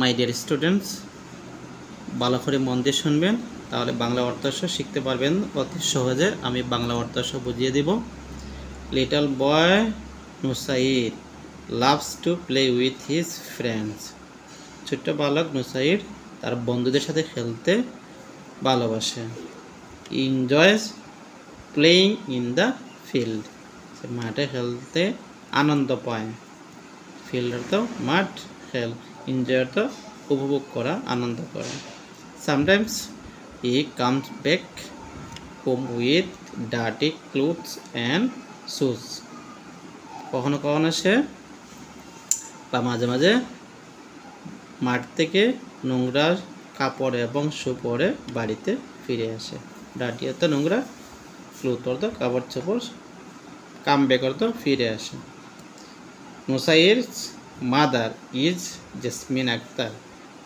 My dear students, ভালো করে মন দিয়ে শুনবেন, তাহলে বাংলা অর্থ শিখতে পারবেন অতি সহজে। আমি বাংলা অর্থ বুঝিয়ে দেব। Little boy Nusair loves to play with his friends. ছোট্ট বালক নুসাইর তার বন্ধুদের সাথে খেলতে ভালোবাসে। Enjoys playing in the field, সে মাঠে খেলতে আনন্দ পায়। ফিল্ড অর্থ মাঠ, খেল। এনজয় অর্থ উপভোগ করা, আনন্দ করা। Sometimes he comes back home with dirty clothes and shoes. কখনো কখনো সে বা মাঝে মাঝে মাঠ থেকে নোংরা কাপড় এবং শু পরে বাড়িতে ফিরে আসে। ডার্টি অর্থ নোংরা, ক্লোথ অর্থ কাপড় চোপড়, কাম ব্যাক অর্থ ফিরে আসে। Nusair mother is Jasmine Akter.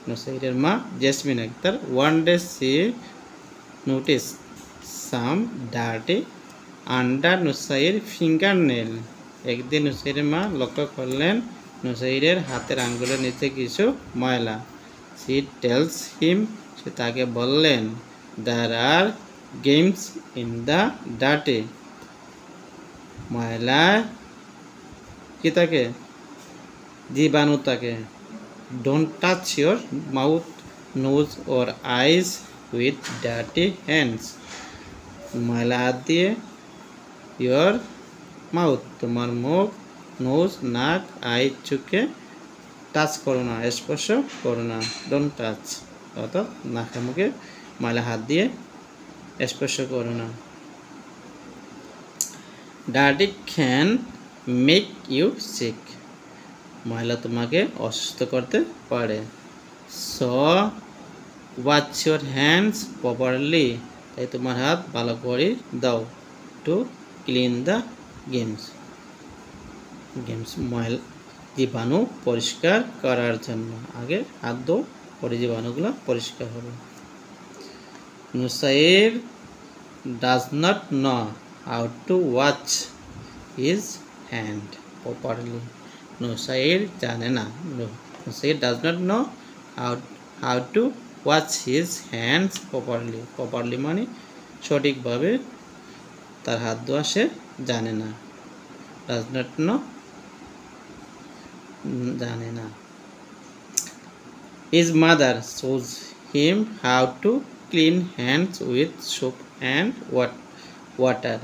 নুসাইরের মা Jasmine Akter. One day she notice some dirty under Nusair finger nail. একদিন নুসাইরের মা লক্ষ্য করলেন নুসাইরের হাতের আঙ্গুলের নিচে কিছু ময়লা। সি টেলস হিম, সে তাকে বললেন, there are germs in the dirty. ময়লা কি থাকে? জীবাণু থাকে। Don't touch your mouth, nose or eyes with dirty hands. ময়লা হাত দিয়ে ইয়োর মাউথ, তোমার মুখ, নোজ নাক, আই চোখে টাচ করো না, স্পর্শ করো না। ডোন্ট টাচ অর্থাৎ নাকে মুখে ময়লা হাত দিয়ে স্পর্শ করো না। Dirty can make you sick, ময়লা তোমাকে অসুস্থ করতে পারে। So wash your hands properly, তাই তোমার হাত ভালো করে দাও। টু ক্লিন দ্য গেমস, ময়লা জীবাণু পরিষ্কার করার জন্য। আগে হাত দাও, পরে জীবাণুগুলো পরিষ্কার হবে। Nusair does not know how to watch his hand properly. Nusair জানে না, Nusair does not know how to watch his hands properly. Properly মানে সঠিকভাবে তার হাত ধোয়া সে জানে না। ডাজ নট নো জানে না। His mother shows him how to clean hands with soap and water.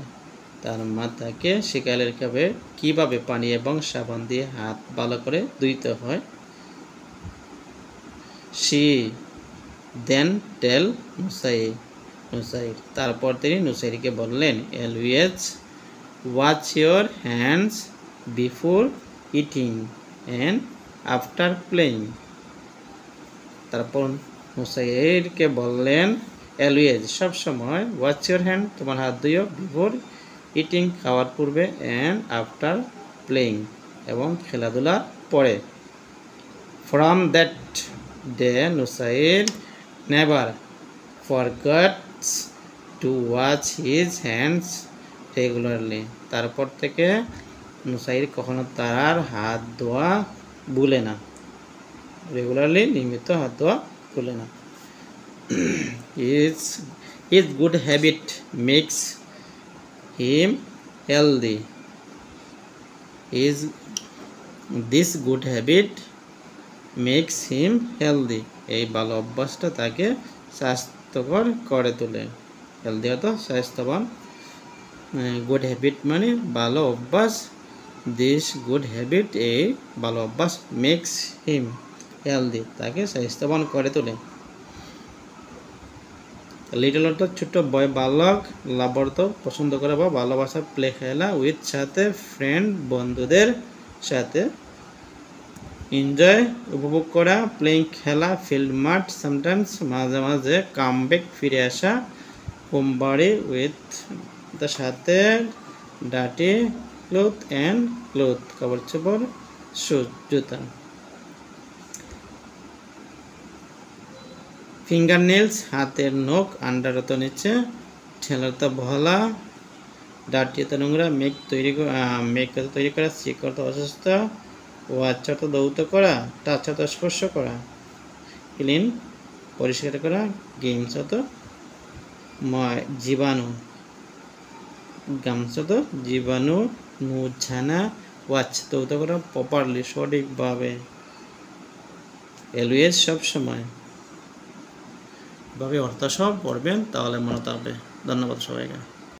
তার মা তাকে শেখাবে কীভাবে পানি এবং সাবান দিয়ে হাত ভালো করে ধুইতে হয়। শি দেন টেল নুসাইর, তারপর তিনি নুসাইরকে বললেন, always watch your hands before eating and after playing. তারপর নুসাইরকে বললেন, অলওয়েজ সবসময়, ওয়াচ ইয়োর হ্যান্ড তোমার হাত ধুইও, বিফোর ইটিং খাওয়ার পূর্বে, অ্যান্ড আফটার প্লেইং এবং খেলাধুলার পরে। From that day Nusair never forgets to watch his hands regularly. তারপর থেকে নুসাইর কখনো তার হাত ধোয়া ভুলে না। রেগুলারলি নিয়মিত হাত ধোয়া ভুলে না। His good habit makes him healthy. This good habit makes him healthy. এই ভালো অভ্যাসটা তাকে স্বাস্থ্যকর করে তোলে। হেলদি অর্থ স্বাস্থ্যবান। গুড হ্যাবিট মানে ভালো অভ্যাস। দিস গুড হ্যাবিট, এই ভালো অভ্যাস, মেক্স হিম হেলদি, তাকে স্বাস্থ্যবান করে তোলে। লিটল অর্থ ছোট্ট, বয় বালক, লাভ অর্থ পছন্দ করা বা ভালোবাসা, প্লে খেলা, উইথ সাথে, ফ্রেন্ড বন্ধুদের সাথে, এনজয় উপভোগ করা, প্লেইং খেলা, ফিল্ড মাঠ, সামটাইমস মাঝে মাঝে, কাম ব্যাক ফিরে আসা, হোম বাড়ি, উইথ তার সাথে, ডার্টি ক্লোথ অ্যান্ড ক্লোথ কাপড় চোপড়, শুজ জুতা। ফিঙ্গার নেলস হাতের নখ, আন্ডার অত নিচে, ঠেলার তো ভলা, ডার্টি অত নোংরা, মেক তৈরি করা, সিক অর্থ অসুস্থ, ওয়াচ অর্থ দৌত করা, টাচ অর্থ স্পর্শ করা। ক্লিন পরিষ্কার করা, গেমস তো ময় জীবাণু, গামস তো জীবাণু, নুছানা ওয়াচ তৌত করা প্রপারলি সঠিকভাবে, অলওয়েজ সব সময় ভাবে অর্থ সব পড়বেন তাহলে মনে থাকবে। ধন্যবাদ সবাইকে।